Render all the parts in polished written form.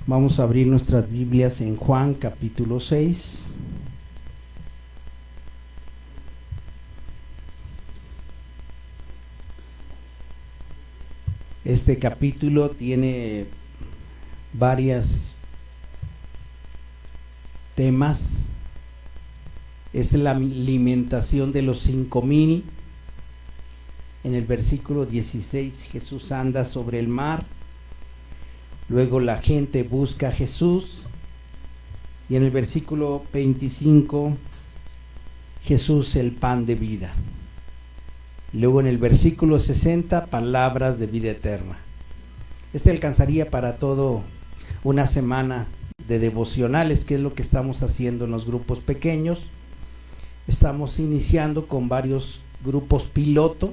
Vamos a abrir nuestras Biblias en Juan capítulo 6. Este capítulo tiene varios temas. Es la alimentación de los 5,000. En el versículo 16 Jesús anda sobre el mar. Luego la gente busca a Jesús. Y en el versículo 25 Jesús el pan de vida. Luego en el versículo 60 palabras de vida eterna. Este alcanzaría para todo una semana de devocionales, que es lo que estamos haciendo en los grupos pequeños. Estamos iniciando con varios grupos piloto,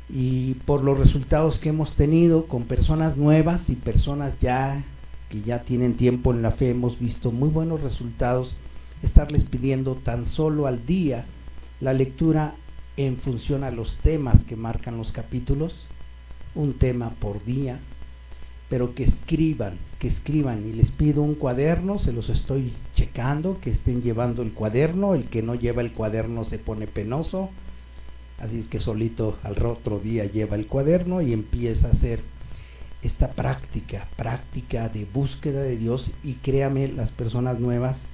y por los resultados que hemos tenido con personas nuevas y personas que ya tienen tiempo en la fe, hemos visto muy buenos resultados. Estarles pidiendo tan solo al día la lectura en función a los temas que marcan los capítulos, un tema por día, pero que escriban, y les pido un cuaderno, se los estoy checando, que estén llevando el cuaderno. El que no lleva el cuaderno se pone penoso, así es que solito al otro día lleva el cuaderno y empieza a hacer esta práctica de búsqueda de Dios. Y créame, las personas nuevas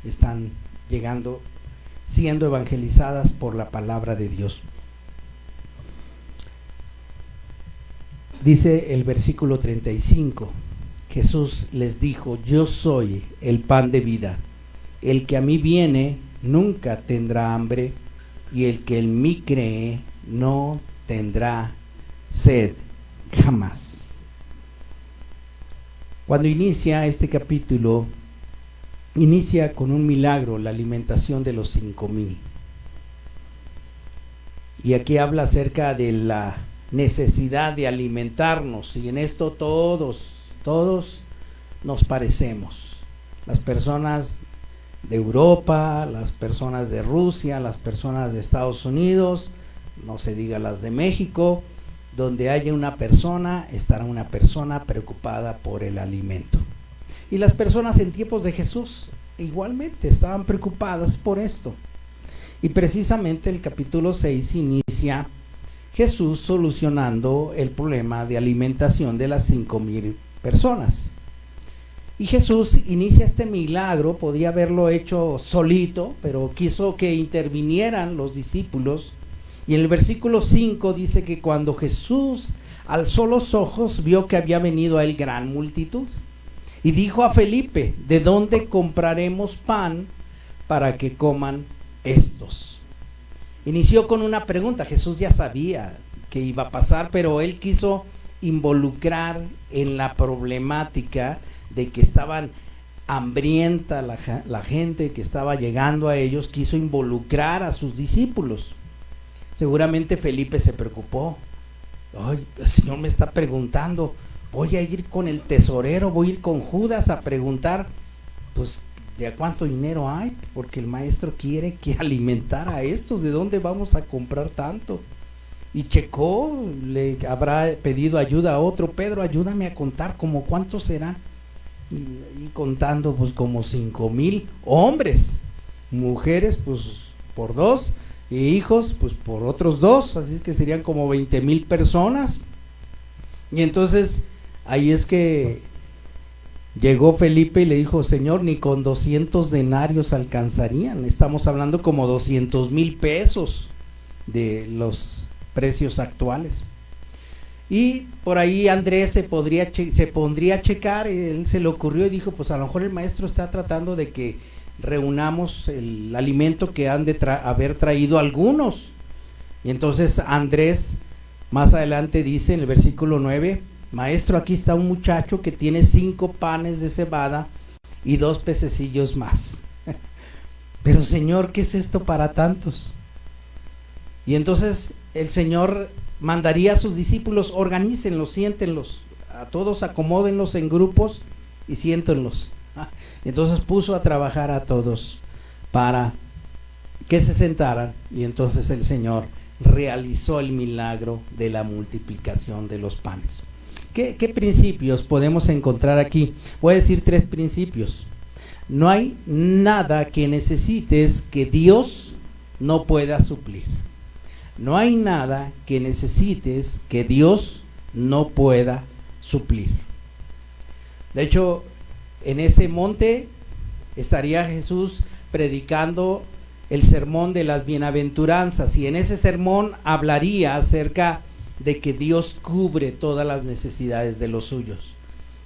están llegando, siendo evangelizadas por la palabra de Dios. Dice el versículo 35, Jesús les dijo: yo soy el pan de vida, el que a mí viene nunca tendrá hambre, y el que en mí cree no tendrá sed jamás. Cuando inicia este capítulo, inicia con un milagro, la alimentación de los 5,000. Y aquí habla acerca de la necesidad de alimentarnos, y en esto todos nos parecemos. Las personas de Europa, las personas de Rusia, las personas de Estados Unidos, no se diga las de México. Donde haya una persona, estará una persona preocupada por el alimento. Y las personas en tiempos de Jesús igualmente estaban preocupadas por esto. Y precisamente el capítulo 6 inicia Jesús solucionando el problema de alimentación de las 5,000 personas. Y Jesús inicia este milagro, podía haberlo hecho solito, pero quiso que intervinieran los discípulos. Y en el versículo 5 dice que cuando Jesús alzó los ojos, vio que había venido a él gran multitud. Y dijo a Felipe: ¿de dónde compraremos pan para que coman estos? Inició con una pregunta. Jesús ya sabía que iba a pasar, pero él quiso involucrar en la problemática de que estaban hambrienta la gente que estaba llegando a ellos. Quiso involucrar a sus discípulos. Seguramente Felipe se preocupó. Ay, el Señor me está preguntando, voy a ir con el tesorero, voy a ir con Judas a preguntar, pues, ¿de cuánto dinero hay? Porque el maestro quiere que alimentar a estos. ¿De dónde vamos a comprar tanto? Y checó, le habrá pedido ayuda a otro: Pedro, ayúdame a contar, ¿como cuántos serán? Y contando, pues como 5,000 hombres, mujeres pues por 2, y hijos pues por otros 2, así que serían como 20,000 personas. Y entonces ahí es que llegó Felipe y le dijo: Señor, ni con 200 denarios alcanzarían. Estamos hablando como 200,000 pesos de los precios actuales. Y por ahí Andrés se pondría a checar. Él se le ocurrió y dijo: pues a lo mejor el maestro está tratando de que reunamos el alimento que han de haber traído algunos. Y entonces Andrés más adelante dice en el versículo 9: maestro, aquí está un muchacho que tiene 5 panes de cebada y 2 pececillos más. Pero Señor, ¿qué es esto para tantos? Y entonces el Señor mandaría a sus discípulos: organícenlos, siéntenlos, a todos acomódenlos en grupos y siéntenlos. Entonces puso a trabajar a todos para que se sentaran, y entonces el Señor realizó el milagro de la multiplicación de los panes. ¿Qué principios podemos encontrar aquí? Voy a decir 3 principios. No hay nada que necesites que Dios no pueda suplir. No hay nada que necesites que Dios no pueda suplir. De hecho, en ese monte estaría Jesús predicando el sermón de las bienaventuranzas, y en ese sermón hablaría acerca de que Dios cubre todas las necesidades de los suyos.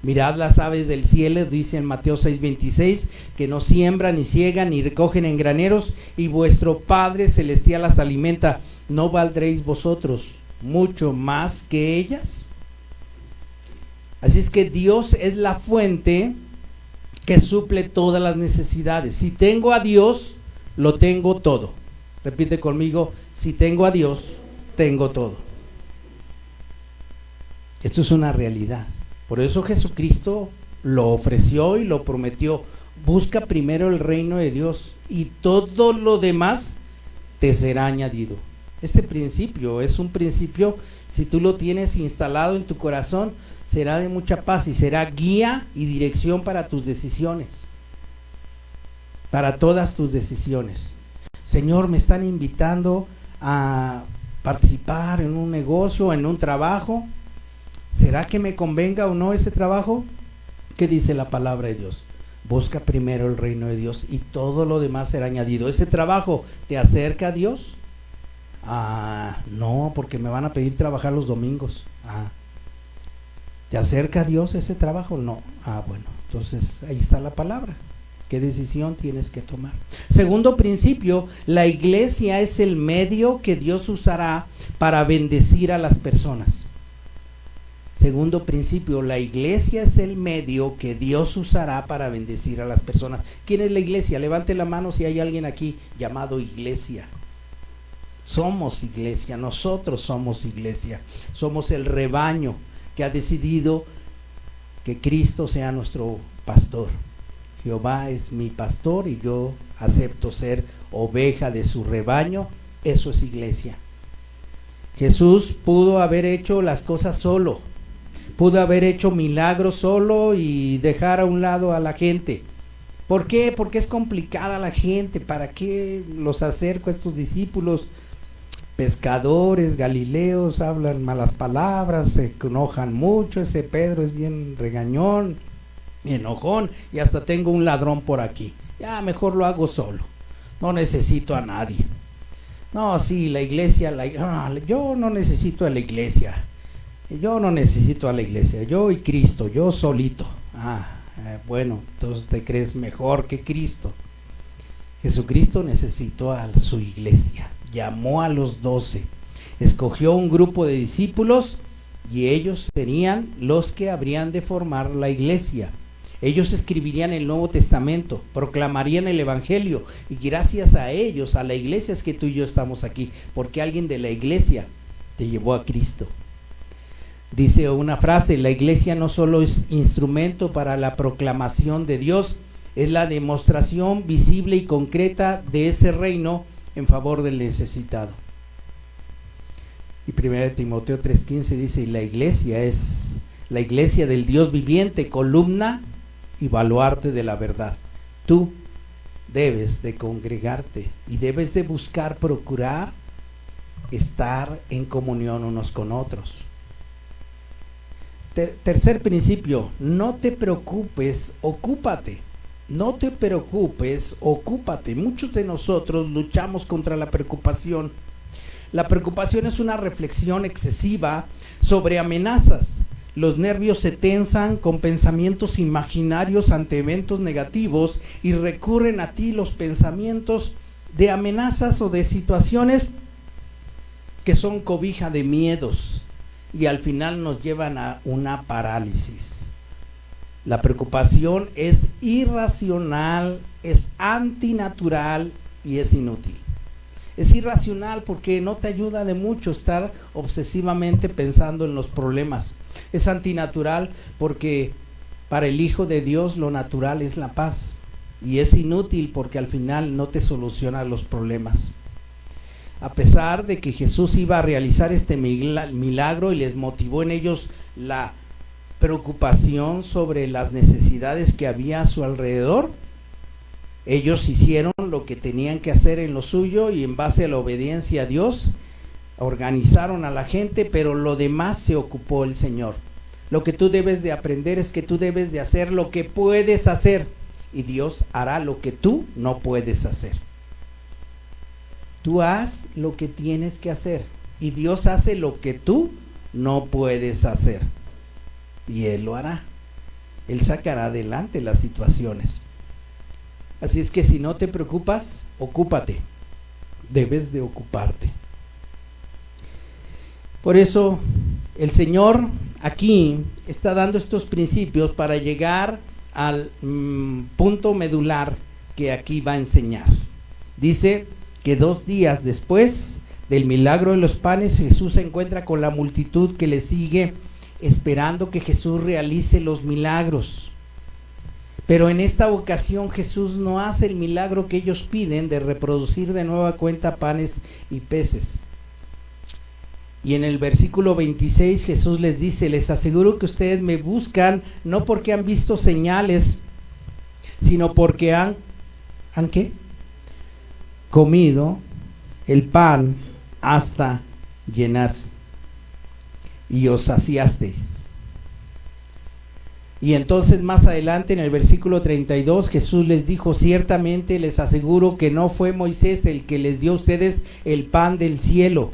Mirad las aves del cielo, dice en Mateo 6:26, que no siembran, ni ciegan, ni recogen en graneros, y vuestro Padre celestial las alimenta. ¿No valdréis vosotros mucho más que ellas? Así es que Dios es la fuente que suple todas las necesidades. Si tengo a Dios, lo tengo todo. Repite conmigo: si tengo a Dios, tengo todo. Esto es una realidad. Por eso Jesucristo lo ofreció y lo prometió. Busca primero el reino de Dios y todo lo demás te será añadido. Este principio es un principio, si tú lo tienes instalado en tu corazón, será de mucha paz y será guía y dirección para tus decisiones, para todas tus decisiones. Señor, me están invitando a participar en un negocio, en un trabajo. ¿Será que me convenga o no ese trabajo? ¿Qué dice la palabra de Dios? Busca primero el reino de Dios y todo lo demás será añadido. ¿Ese trabajo te acerca a Dios? No, porque me van a pedir trabajar los domingos. ¿Te acerca a Dios ese trabajo? No. Bueno, entonces ahí está la palabra. ¿Qué decisión tienes que tomar? Segundo principio, la iglesia es el medio que Dios usará para bendecir a las personas. Segundo principio, la iglesia es el medio que Dios usará para bendecir a las personas. ¿Quién es la iglesia? Levante la mano si hay alguien aquí llamado iglesia. Somos iglesia, nosotros somos iglesia. Somos el rebaño que ha decidido que Cristo sea nuestro pastor. Jehová es mi pastor y yo acepto ser oveja de su rebaño. Eso es iglesia. Jesús pudo haber hecho las cosas solo. Pudo haber hecho milagros solo y dejar a un lado a la gente. ¿Por qué? Porque es complicada la gente. ¿Para qué los acerco a estos discípulos? Pescadores, galileos, hablan malas palabras, se enojan mucho. Ese Pedro es bien regañón, enojón, y hasta tengo un ladrón por aquí. Ya mejor lo hago solo. No necesito a nadie. No, sí, la iglesia, yo no necesito a la iglesia. Yo no necesito a la iglesia, yo y Cristo, yo solito. Bueno, entonces te crees mejor que Cristo. Jesucristo necesitó a su iglesia, llamó a los 12, escogió un grupo de discípulos y ellos serían los que habrían de formar la iglesia. Ellos escribirían el Nuevo Testamento, proclamarían el Evangelio, y gracias a ellos, a la iglesia, es que tú y yo estamos aquí, porque alguien de la iglesia te llevó a Cristo. Dice una frase: la iglesia no solo es instrumento para la proclamación de Dios, es la demostración visible y concreta de ese reino en favor del necesitado. Y 1 Timoteo 3:15 dice: y la iglesia es la iglesia del Dios viviente, columna y baluarte de la verdad. Tú debes de congregarte y debes de buscar, procurar estar en comunión unos con otros. Tercer principio, no te preocupes, ocúpate. No te preocupes, ocúpate. Muchos de nosotros luchamos contra la preocupación. La preocupación es una reflexión excesiva sobre amenazas. Los nervios se tensan con pensamientos imaginarios ante eventos negativos y recurren a ti los pensamientos de amenazas o de situaciones que son cobija de miedos y al final nos llevan a una parálisis. La preocupación es irracional, es antinatural y es inútil. Es irracional porque no te ayuda de mucho estar obsesivamente pensando en los problemas. Es antinatural porque para el Hijo de Dios lo natural es la paz. Y es inútil porque al final no te soluciona los problemas. A pesar de que Jesús iba a realizar este milagro y les motivó en ellos la preocupación sobre las necesidades que había a su alrededor. Ellos hicieron lo que tenían que hacer en lo suyo y en base a la obediencia a Dios organizaron a la gente, pero lo demás se ocupó el Señor. Lo que tú debes de aprender es que tú debes de hacer lo que puedes hacer y Dios hará lo que tú no puedes hacer. Tú haz lo que tienes que hacer y Dios hace lo que tú no puedes hacer y Él lo hará. Él sacará adelante las situaciones. Así es que si no te preocupas, ocúpate. Debes de ocuparte. Por eso el Señor aquí está dando estos principios para llegar al punto medular que aquí va a enseñar. Dice que 2 días después del milagro de los panes, Jesús se encuentra con la multitud que le sigue esperando que Jesús realice los milagros. Pero en esta ocasión Jesús no hace el milagro que ellos piden de reproducir de nueva cuenta panes y peces. Y en el versículo 26 Jesús les dice: les aseguro que ustedes me buscan no porque han visto señales, sino porque han ¿qué? Comido el pan hasta llenarse y os saciasteis. Y entonces más adelante en el versículo 32 Jesús les dijo: ciertamente les aseguro que no fue Moisés el que les dio a ustedes el pan del cielo.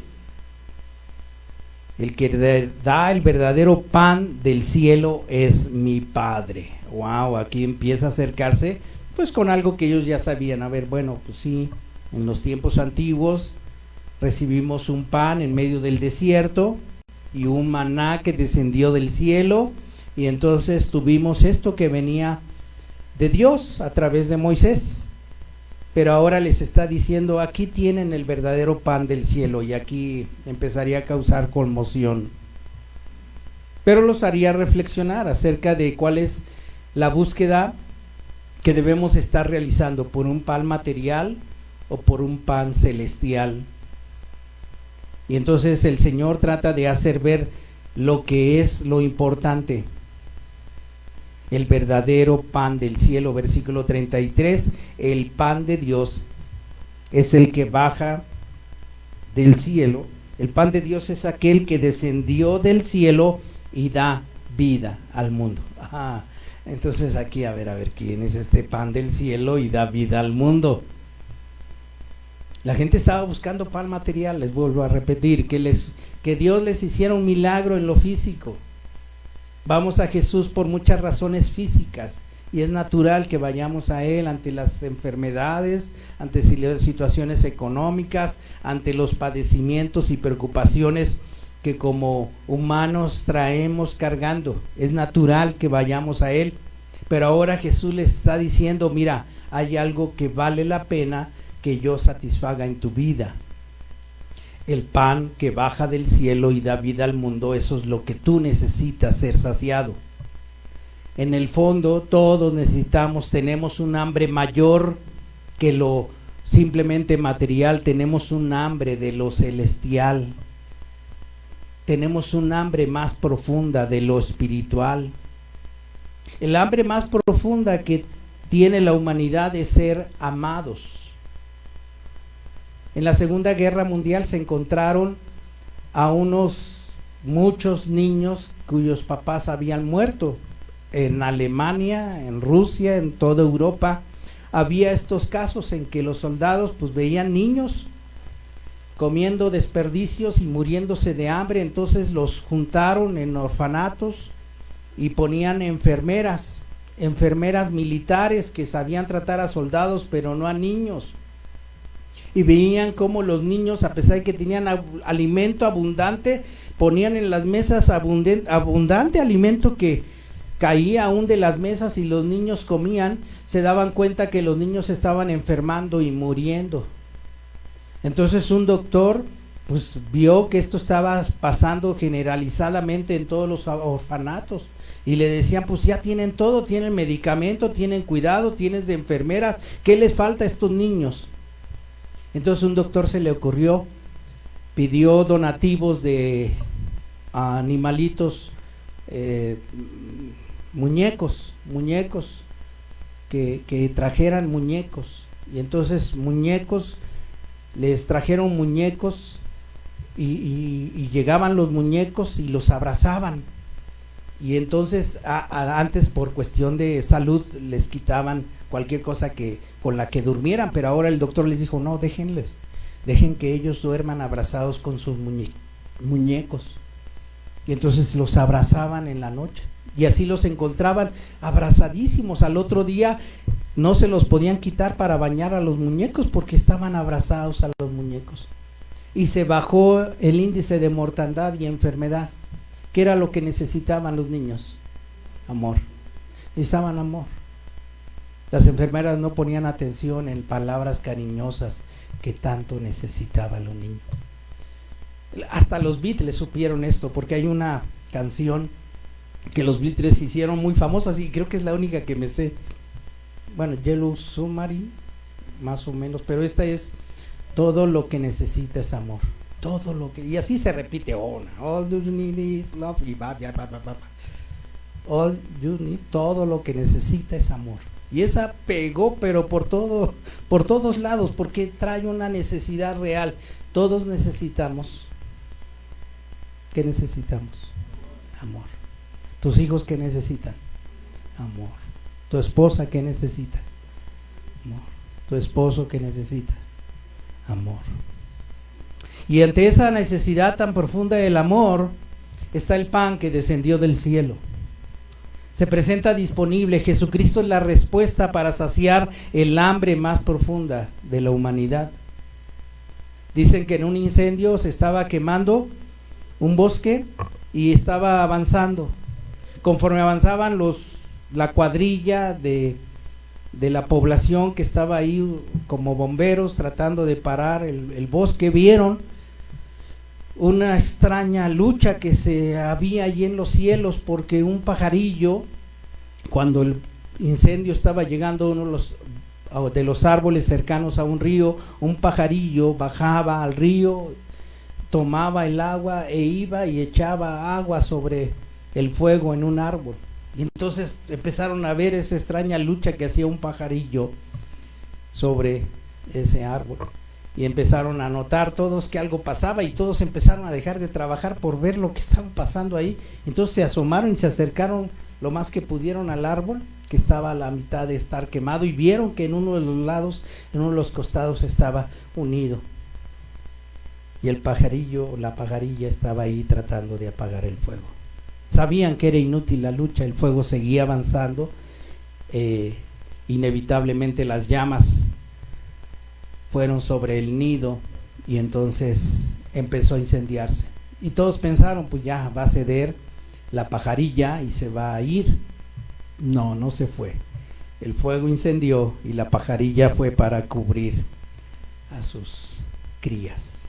El que da el verdadero pan del cielo es mi Padre. Wow, aquí empieza a acercarse pues con algo que ellos ya sabían. A ver, bueno, pues sí, en los tiempos antiguos recibimos un pan en medio del desierto y un maná que descendió del cielo, y entonces tuvimos esto que venía de Dios a través de Moisés. Pero ahora les está diciendo: aquí tienen el verdadero pan del cielo, y aquí empezaría a causar conmoción. Pero los haría reflexionar acerca de cuál es la búsqueda que debemos estar realizando, por un pan material o por un pan celestial. Y entonces el Señor trata de hacer ver lo que es lo importante. El verdadero pan del cielo, versículo 33, el pan de Dios es el que baja del cielo. El pan de Dios es aquel que descendió del cielo y da vida al mundo. Entonces aquí a ver, ¿quién es este pan del cielo y da vida al mundo? La gente estaba buscando pan material, les vuelvo a repetir, que Dios les hiciera un milagro en lo físico. Vamos a Jesús por muchas razones físicas y es natural que vayamos a Él ante las enfermedades, ante situaciones económicas, ante los padecimientos y preocupaciones que como humanos traemos cargando. Es natural que vayamos a Él, pero ahora Jesús les está diciendo: mira, hay algo que vale la pena que yo satisfaga en tu vida. El pan que baja del cielo y da vida al mundo, eso es lo que tú necesitas ser saciado. En el fondo todos tenemos un hambre mayor que lo simplemente material, tenemos un hambre de lo celestial, tenemos un hambre más profunda de lo espiritual. El hambre más profunda que tiene la humanidad es ser amados. En la Segunda Guerra Mundial se encontraron a muchos niños cuyos papás habían muerto. En Alemania, en Rusia, en toda Europa, había estos casos en que los soldados pues veían niños comiendo desperdicios y muriéndose de hambre, entonces los juntaron en orfanatos y ponían enfermeras militares que sabían tratar a soldados pero no a niños. Y veían cómo los niños, a pesar de que tenían alimento abundante, ponían en las mesas abundante alimento que caía aún de las mesas, y los niños comían, se daban cuenta que los niños estaban enfermando y muriendo. Entonces un doctor pues vio que esto estaba pasando generalizadamente en todos los orfanatos, y le decían: pues ya tienen todo, tienen medicamento, tienen cuidado, tienes de enfermeras, ¿qué les falta a estos niños? Entonces un doctor se le ocurrió, pidió donativos de animalitos muñecos que trajeran muñecos, y entonces les trajeron muñecos y llegaban los muñecos y los abrazaban, y entonces antes por cuestión de salud les quitaban cualquier cosa con la que durmieran, pero ahora el doctor les dijo, no, dejen que ellos duerman abrazados con sus muñecos, y entonces los abrazaban en la noche, y así los encontraban abrazadísimos. Al otro día no se los podían quitar para bañar a los muñecos porque estaban abrazados a los muñecos, y se bajó el índice de mortandad y enfermedad. ¿Qué era lo que necesitaban los niños? Amor. Necesitaban amor. Las enfermeras no ponían atención en palabras cariñosas que tanto necesitaban los niños. Hasta los Beatles supieron esto, porque hay una canción que los Beatles hicieron muy famosas y creo que es la única que me sé. Bueno, Yellow Submarine, más o menos, pero esta es: todo lo que necesita es amor. Todo lo que, y así se repite una. All you need is love, y all you need, todo lo que necesita es amor. Y esa pegó, pero por todos lados, porque trae una necesidad real. Todos necesitamos. ¿Qué necesitamos? Amor. ¿Tus hijos qué necesitan? Amor. ¿Tu esposa qué necesita? Amor. ¿Tu esposo qué necesita? Amor. Y ante esa necesidad tan profunda del amor está el pan que descendió del cielo. Se presenta disponible. Jesucristo es la respuesta para saciar el hambre más profunda de la humanidad. Dicen que en un incendio se estaba quemando un bosque y estaba avanzando. Conforme avanzaban la cuadrilla de la población que estaba ahí como bomberos tratando de parar el bosque, vieron una extraña lucha que se había allí en los cielos, porque un pajarillo, cuando el incendio estaba llegando a uno de los árboles cercanos a un río, un pajarillo bajaba al río, tomaba el agua e iba y echaba agua sobre el fuego en un árbol. Y entonces empezaron a ver esa extraña lucha que hacía un pajarillo sobre ese árbol. Y empezaron a notar todos que algo pasaba, y todos empezaron a dejar de trabajar por ver lo que estaba pasando ahí. Entonces se asomaron y se acercaron lo más que pudieron al árbol, que estaba a la mitad de estar quemado, y vieron que en uno de los lados, en uno de los costados, estaba unido. Y el pajarillo, la pajarilla, estaba ahí tratando de apagar el fuego. Sabían que era inútil la lucha, el fuego seguía avanzando, inevitablemente las llamas fueron sobre el nido, y entonces empezó a incendiarse. Y todos pensaron, pues ya va a ceder la pajarilla y se va a ir. No se fue. El fuego incendió y la pajarilla fue para cubrir a sus crías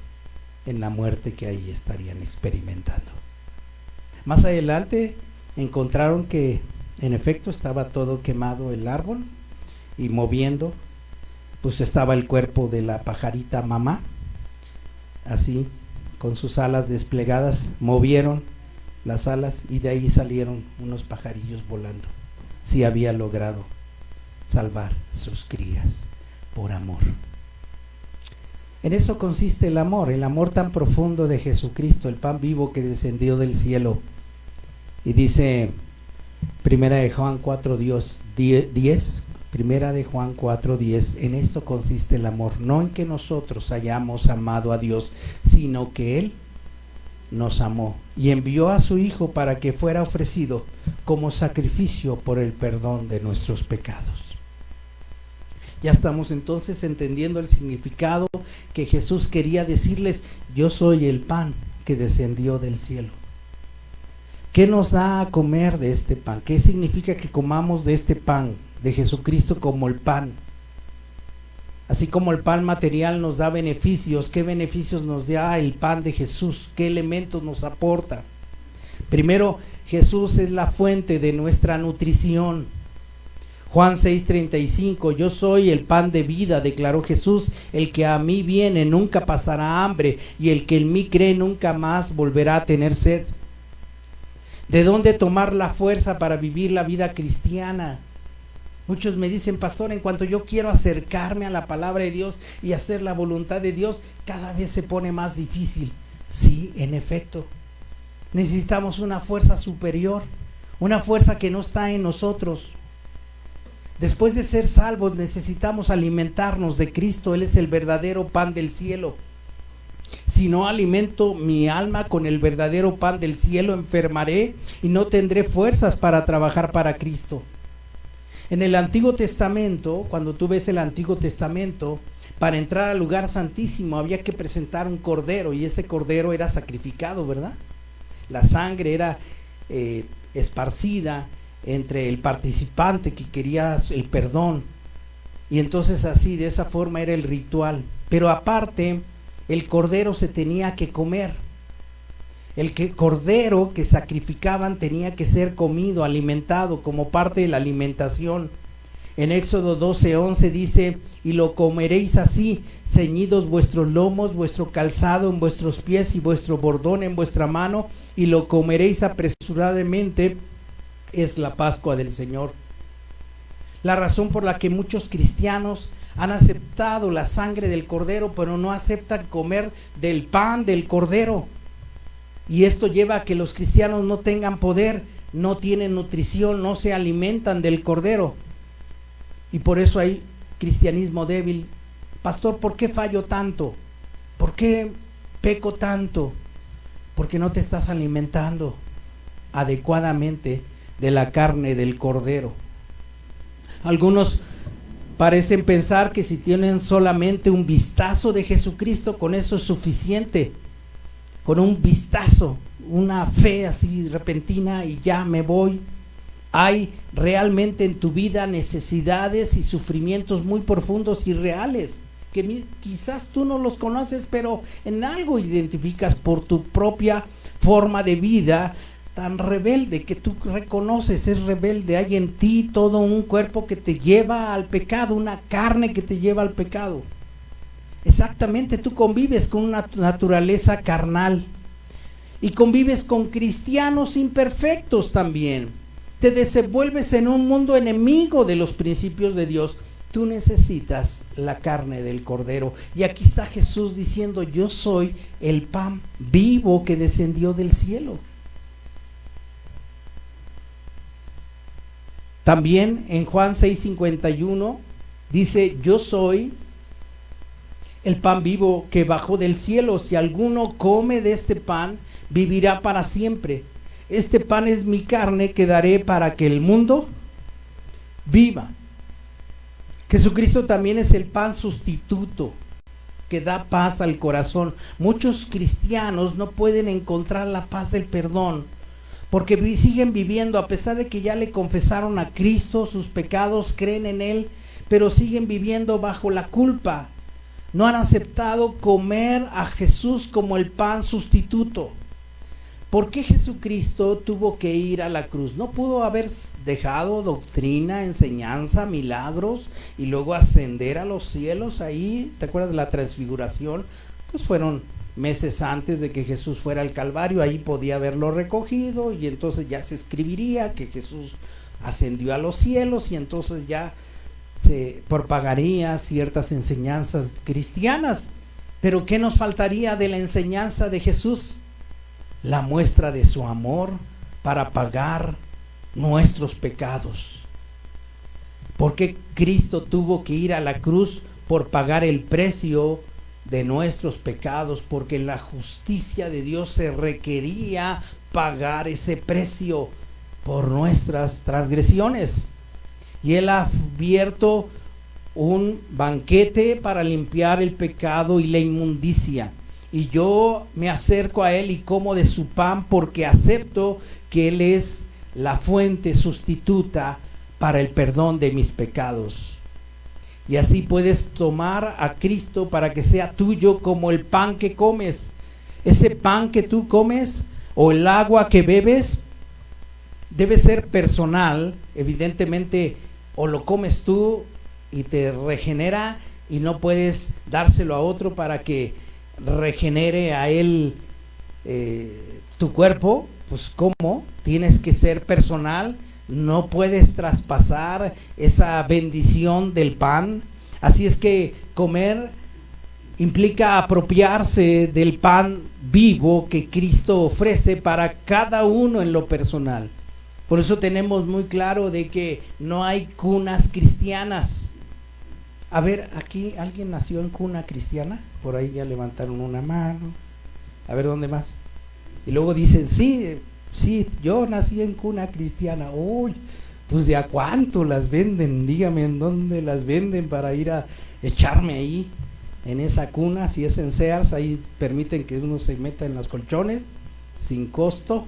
en la muerte que ahí estarían experimentando. Más adelante encontraron que en efecto estaba todo quemado el árbol, y moviendo pues estaba el cuerpo de la pajarita mamá, así con sus alas desplegadas, movieron las alas y de ahí salieron unos pajarillos volando. Sí había logrado salvar sus crías por amor. En eso consiste el amor tan profundo de Jesucristo, el pan vivo que descendió del cielo. Y dice Primera de Juan 4:10, Primera de Juan 4:10, en esto consiste el amor, no en que nosotros hayamos amado a Dios, sino que Él nos amó y envió a su Hijo para que fuera ofrecido como sacrificio por el perdón de nuestros pecados. Ya estamos entonces entendiendo el significado que Jesús quería decirles: yo soy el pan que descendió del cielo. ¿Qué nos da a comer de este pan? ¿Qué significa que comamos de este pan de Jesucristo como el pan? Así como el pan material nos da beneficios, ¿qué beneficios nos da el pan de Jesús? ¿Qué elementos nos aporta? Primero, Jesús es la fuente de nuestra nutrición. Juan 6:35, yo soy el pan de vida, declaró Jesús, el que a mí viene nunca pasará hambre, y el que en mí cree nunca más volverá a tener sed. ¿De dónde tomar la fuerza para vivir la vida cristiana? Muchos me dicen, pastor, en cuanto yo quiero acercarme a la palabra de Dios y hacer la voluntad de Dios, cada vez se pone más difícil. Sí, en efecto, necesitamos una fuerza superior, una fuerza que no está en nosotros. Después de ser salvos necesitamos alimentarnos de Cristo. Él es el verdadero pan del cielo. Si no alimento mi alma con el verdadero pan del cielo, enfermaré y no tendré fuerzas para trabajar para Cristo. En el Antiguo Testamento, cuando tú ves el Antiguo Testamento, para entrar al lugar santísimo había que presentar un cordero, y ese cordero era sacrificado, ¿verdad? La sangre era esparcida entre el participante que quería el perdón, y entonces así, de esa forma era el ritual. Pero aparte, el cordero se tenía que comer. Cordero que sacrificaban tenía que ser comido, alimentado, como parte de la alimentación. En Éxodo 12:11 dice: y lo comeréis así, ceñidos vuestros lomos, vuestro calzado en vuestros pies y vuestro bordón en vuestra mano, y lo comeréis apresuradamente. Es la Pascua del Señor. La razón por la que muchos cristianos han aceptado la sangre del cordero, pero no aceptan comer del pan del cordero. Y esto lleva a que los cristianos no tengan poder, no tienen nutrición, no se alimentan del cordero. Y por eso hay cristianismo débil. Pastor, ¿por qué fallo tanto? ¿Por qué peco tanto? Porque no te estás alimentando adecuadamente de la carne del cordero. Algunos parecen pensar que si tienen solamente un vistazo de Jesucristo, con eso es suficiente. Con un vistazo, una fe así repentina y ya me voy. Hay realmente en tu vida necesidades y sufrimientos muy profundos y reales, que quizás tú no los conoces, pero en algo identificas por tu propia forma de vida tan rebelde que tú reconoces, es rebelde. Hay en ti todo un cuerpo que te lleva al pecado, una carne que te lleva al pecado. Exactamente, tú convives con una naturaleza carnal y convives con cristianos imperfectos también. Te desenvuelves en un mundo enemigo de los principios de Dios. Tú necesitas la carne del cordero. Y aquí está Jesús diciendo: yo soy el pan vivo que descendió del cielo. También en Juan 6:51 dice: yo soy el pan vivo que bajó del cielo. Si alguno come de este pan, vivirá para siempre. Este pan es mi carne que daré para que el mundo viva. Jesucristo también es el pan sustituto que da paz al corazón. Muchos cristianos no pueden encontrar la paz del perdón porque siguen viviendo, a pesar de que ya le confesaron a Cristo sus pecados, creen en Él, pero siguen viviendo bajo la culpa. No han aceptado comer a Jesús como el pan sustituto. ¿Por qué Jesucristo tuvo que ir a la cruz? ¿No pudo haber dejado doctrina, enseñanza, milagros y luego ascender a los cielos ahí? ¿Te acuerdas de la transfiguración? Pues fueron meses antes de que Jesús fuera al Calvario. Ahí podía haberlo recogido y entonces ya se escribiría que Jesús ascendió a los cielos y entonces ya se propagaría ciertas enseñanzas cristianas. Pero ¿qué nos faltaría de la enseñanza de Jesús? La muestra de su amor para pagar nuestros pecados. Porque Cristo tuvo que ir a la cruz por pagar el precio de nuestros pecados, porque la justicia de Dios se requería pagar ese precio por nuestras transgresiones. Y Él ha abierto un banquete para limpiar el pecado y la inmundicia. Y yo me acerco a Él y como de su pan porque acepto que Él es la fuente sustituta para el perdón de mis pecados. Y así puedes tomar a Cristo para que sea tuyo como el pan que comes. Ese pan que tú comes o el agua que bebes debe ser personal. Evidentemente, o lo comes tú y te regenera y no puedes dárselo a otro para que regenere a él tu cuerpo, pues ¿cómo? Tienes que ser personal, no puedes traspasar esa bendición del pan. Así es que comer implica apropiarse del pan vivo que Cristo ofrece para cada uno en lo personal. Por eso tenemos muy claro de que no hay cunas cristianas. A ver, aquí ¿alguien nació en cuna cristiana? Por ahí ya levantaron una mano. A ver, ¿dónde más? Y luego dicen, sí, yo nací en cuna cristiana. Uy, pues ¿de a cuánto las venden? Dígame en dónde las venden para ir a echarme ahí en esa cuna. Si es en Sears, ahí permiten que uno se meta en los colchones sin costo.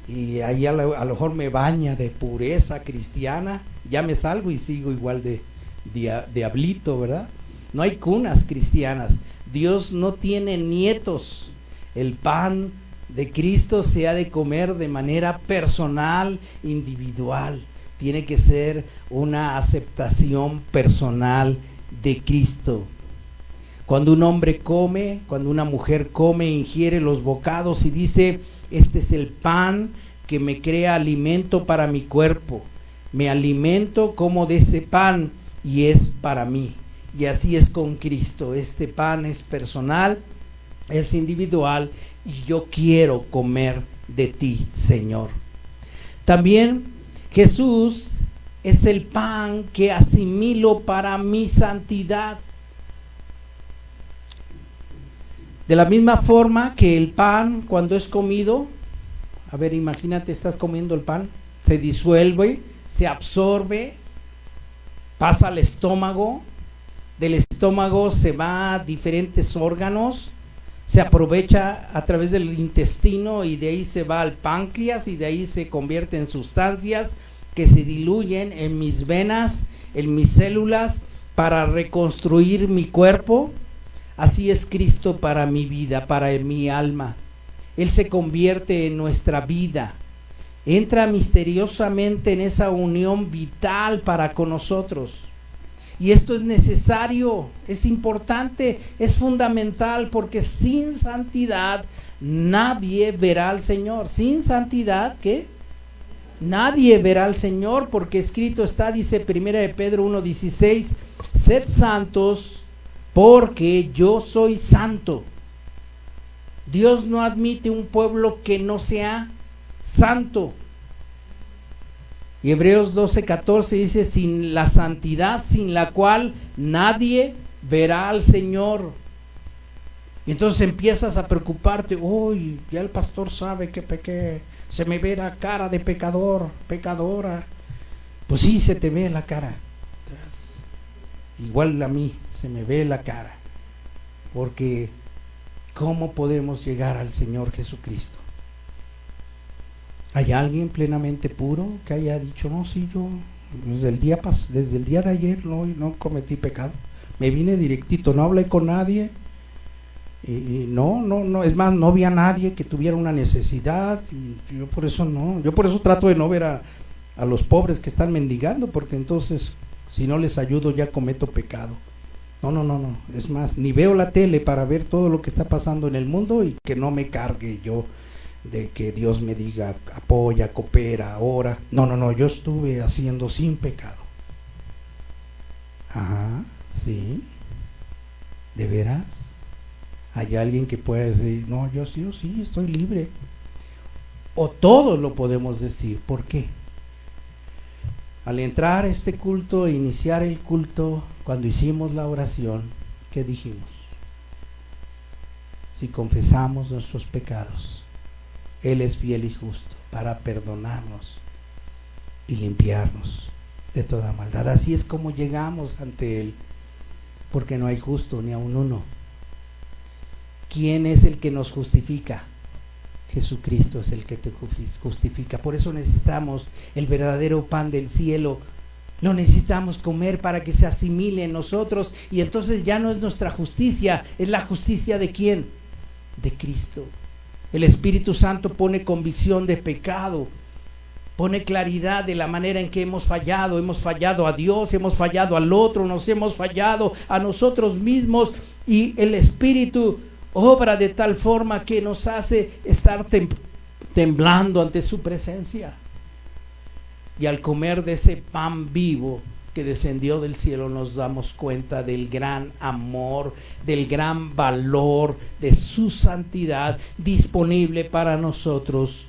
Y ahí a lo mejor me baña de pureza cristiana. Ya me salgo y sigo igual de diablito, ¿verdad? No hay cunas cristianas. Dios no tiene nietos. El pan de Cristo se ha de comer de manera personal, individual. Tiene que ser una aceptación personal de Cristo. Cuando un hombre come, cuando una mujer come, ingiere los bocados y dice, este es el pan que me crea alimento para mi cuerpo. Me alimento, como de ese pan y es para mí. Y así es con Cristo. Este pan es personal, es individual y yo quiero comer de ti, Señor. También Jesús es el pan que asimilo para mi santidad. De la misma forma que el pan, cuando es comido, a ver, imagínate, estás comiendo el pan, se disuelve, se absorbe, pasa al estómago, del estómago se va a diferentes órganos, se aprovecha a través del intestino y de ahí se va al páncreas y de ahí se convierte en sustancias que se diluyen en mis venas, en mis células para reconstruir mi cuerpo. Así es Cristo para mi vida, para mi alma. Él se convierte en nuestra vida. Entra misteriosamente en esa unión vital para con nosotros. Y esto es necesario, es importante, es fundamental, porque sin santidad nadie verá al Señor. Sin santidad, ¿qué? Nadie verá al Señor, porque escrito está, dice 1 de Pedro 1:16, sed santos, porque yo soy santo. Dios no admite un pueblo que no sea santo. Y Hebreos 12:14 dice, sin la santidad, sin la cual nadie verá al Señor. Y entonces empiezas a preocuparte, uy, ya el pastor sabe que pequé, se me ve la cara de pecador, pecadora. Pues sí, se te ve la cara. Igual a mí se me ve la cara, porque ¿cómo podemos llegar al Señor Jesucristo? ¿Hay alguien plenamente puro que haya dicho, no, sí, yo desde el día de ayer no cometí pecado, me vine directito, no hablé con nadie, y no, es más, no vi a nadie que tuviera una necesidad, y yo por eso trato de no ver a los pobres que están mendigando, porque entonces si no les ayudo ya cometo pecado? No, es más, ni veo la tele para ver todo lo que está pasando en el mundo y que no me cargue yo de que Dios me diga apoya, coopera, ora. No, yo estuve haciendo sin pecado. Ajá, sí. ¿De veras? ¿Hay alguien que pueda decir, no, yo sí, estoy libre? O todos lo podemos decir. ¿Por qué? Al entrar a este culto, iniciar el culto, cuando hicimos la oración, ¿qué dijimos? Si confesamos nuestros pecados, Él es fiel y justo para perdonarnos y limpiarnos de toda maldad. Así es como llegamos ante Él, porque no hay justo ni aun uno. ¿Quién es el que nos justifica? Jesucristo es el que te justifica. Por eso necesitamos el verdadero pan del cielo. Lo necesitamos comer para que se asimile en nosotros, y entonces ya no es nuestra justicia, es la justicia ¿de quién? De Cristo. El Espíritu Santo pone convicción de pecado, pone claridad de la manera en que hemos fallado a Dios, hemos fallado al otro, nos hemos fallado a nosotros mismos, y el Espíritu obra de tal forma que nos hace estar temblando ante su presencia. Y al comer de ese pan vivo que descendió del cielo, nos damos cuenta del gran amor, del gran valor, de su santidad disponible para nosotros,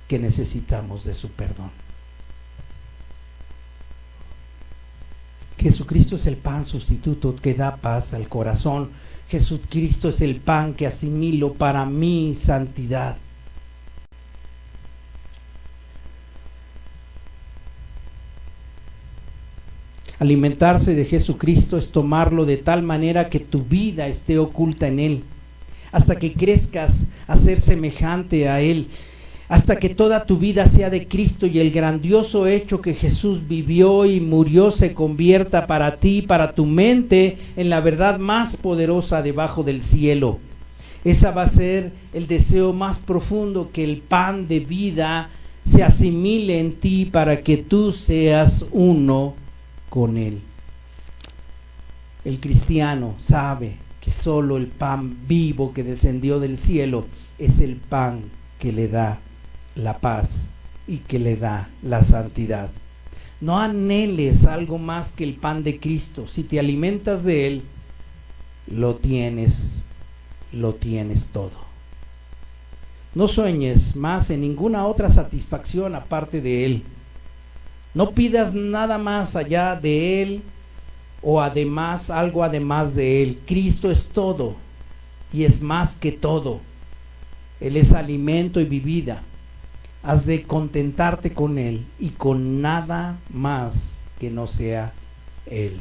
que necesitamos de su perdón. Jesucristo es el pan sustituto que da paz al corazón. Jesucristo es el pan que asimilo para mi santidad. Alimentarse de Jesucristo es tomarlo de tal manera que tu vida esté oculta en Él, hasta que crezcas a ser semejante a Él, hasta que toda tu vida sea de Cristo y el grandioso hecho que Jesús vivió y murió se convierta para ti, para tu mente, en la verdad más poderosa debajo del cielo. Esa va a ser el deseo más profundo, que el pan de vida se asimile en ti para que tú seas uno con Él. El cristiano sabe que solo el pan vivo que descendió del cielo es el pan que le da la paz y que le da la santidad. No anheles algo más que el pan de Cristo. Si te alimentas de Él, lo tienes todo. No sueñes más en ninguna otra satisfacción aparte de Él. No pidas nada más allá de Él o además, algo además de Él. Cristo es todo y es más que todo. Él es alimento y vida. Has de contentarte con Él y con nada más que no sea Él.